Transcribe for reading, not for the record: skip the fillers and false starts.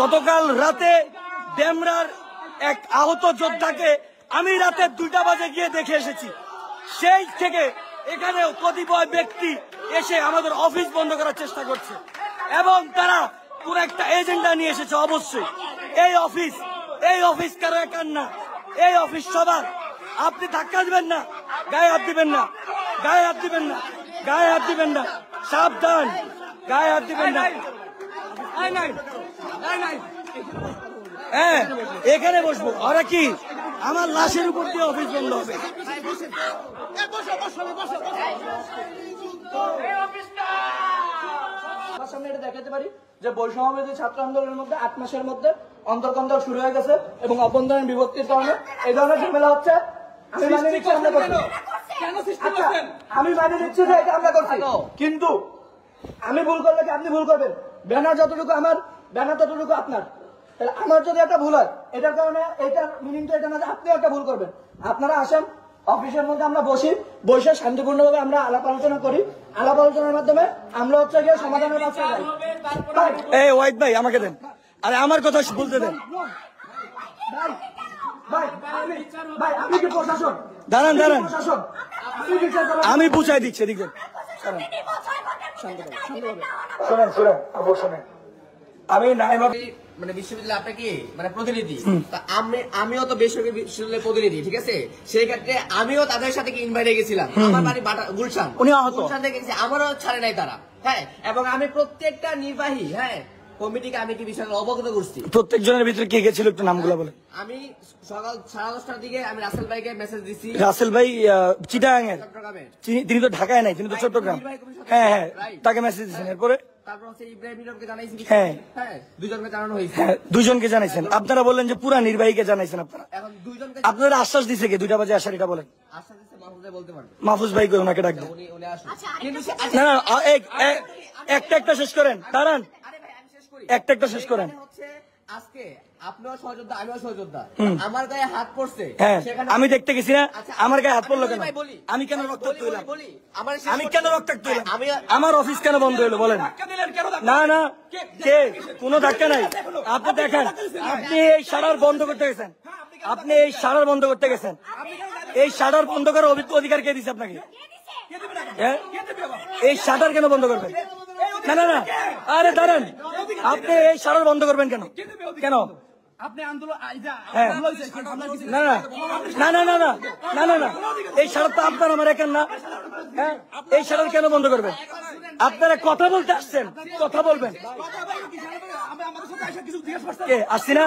গতকাল রাতে ডেমরার এক আহত যোদ্ধাকে আমি রাতে 2টা বাজে গিয়ে দেখে এসেছি। সেই থেকে এখানে কতিপয় ব্যক্তি এসে আমাদের অফিস বন্ধ করার চেষ্টা করছে এবং তারা পুরো একটা এজেন্ডা নিয়ে এসেছে। অবশ্যই এই অফিস কারো একার না, এই অফিস সবার। আপনি ধাক্কা দিবেন না, গায়ে হাত দিবেন না, গায়ে হাত দিবেন না, গায়ে হাত দিবেন না, সাবধান, গায়ে হাত দিবেন না। হ্যাঁ, এখানে বসবো। ওরা কি আমার লাশের উপর দিয়ে অফিস বন্ধ হবে? সামনে এটা দেখাতে পারি যে বৈষম্যবিরোধী ছাত্র আন্দোলনের মধ্যে 8 মাসের মধ্যে অন্তর্কন্দল শুরু হয়ে গেছে এবং অভ্যন্তরীণ বিভক্তির কারণে এই ধরনের ঝামেলা হচ্ছে। আমি মানে নিচ্ছি আমরা করছি, আমি মানে নিচ্ছি যে এটা আমরা করছি, কিন্তু আমি ভুল করলে কি আপনি ভুল করবেন? ব্যানার যতটুকু আমার, ব্যানার ততটুকু আপনার। তাহলে আমার যদি একটা ভুল হয়, এটার কারণে এটার মিনিং তো এটা না যে আপনিও একটা ভুল করবেন। আপনারা আসেন, অফিসের মধ্যে আমরা বসে শান্তিপূর্ণভাবে আমরা আলাপ আলোচনা করি। আলাপ আলোচনার মাধ্যমে আমরা হচ্ছে গিয়ে সমাধানের রাস্তা যাই। এই ওয়াইদ ভাই আমাকে দেন, আরে আমার কথা বলতে দেন। ভাই আপনি কি প্রশাসন? দাঁড়ান, আমি বুঝাই দিচ্ছি। এদিকে শোনেন, আমি মানে বিশ্ববিদ্যালয় আপনার কি মানে প্রতিনিধি, আমিও তো বেসরকারি বিশ্ববিদ্যালয়ের প্রতিনিধি, ঠিক আছে? সেই ক্ষেত্রে আমিও তাদের সাথে কি ইনভাইটে গেছিলাম। আমার বাড়ি গুলশান, গুলশান থেকে গেছি, আমারও ছাড়ে নাই তারা। হ্যাঁ, এবং আমি প্রত্যেকটা নির্বাহী কমিটিকে আমি কি বিষয়ে অবগত করছি। প্রত্যেক জনের ভিতরে কে গেছিল একটু নামগুলো বলে। আমি সকাল 10:30টার দিকে আমি রাসেল ভাইকে মেসেজ দিছি। রাসেল ভাই চিটাগাং এর, তিনি তো ঢাকায় নাই, তিনি তো চট্টগ্রাম। হ্যাঁ, তাকে মেসেজ দিয়েছেন। এরপরে তারপর হচ্ছে ইব্রাহিম মিলনকে জানাইছি। হ্যাঁ, দুজনকে জানানো হয়েছে। হ্যাঁ, দুজনকে জানাইছেন। আপনারা বললেন যে পুরা নির্বাহীকে জানাইছেন। এখন দুইজনকে আপনারা আশ্বাস দিছে কে 2টা বাজে আসার? এটা বলেন। আশ্বাস দিচ্ছে মাহফুজ ভাই বলতে পারবে। মাহফুজ ভাই কই, ওনাকে ডাক দেন। উনি আসুন। না না, একটা শেষ করেন। দাঁড়ান, একটা শেষ করেন। আজকে আপনিও সহযোদ্ধা, আমিও সহযোদ্ধা। আমার গায়ে হাত পড়ছে, আমি দেখতে গেছি না, আমার গায়ে হাত পড়লো কেন? আমি কেন রক্তাক্ত হইলাম? আমি কেন রক্তাক্ত হইলাম? আমার অফিস কেন বন্ধ হইলো বলেন? না না, কে? কোনো ধাক্কা নাই। আপনি দেখেন, আপনি এই শাটার বন্ধ করতে গেছেন, আপনি এই শাটার বন্ধ করতে গেছেন। এই শাটার বন্ধ করার অধিকার কে দিচ্ছে আপনাকে? এই শাটার কেন বন্ধ করবেন? না না না, আরে দাঁড়ান, আপনি এই শাটার বন্ধ করবেন কেন? কেন? না, এই শাটার তো আপনার আমার একের না। হ্যাঁ, এই শাটার কেন বন্ধ করবেন? আপনারা কথা বলতে আসছেন, কথা বলবেন। কে আসছি না?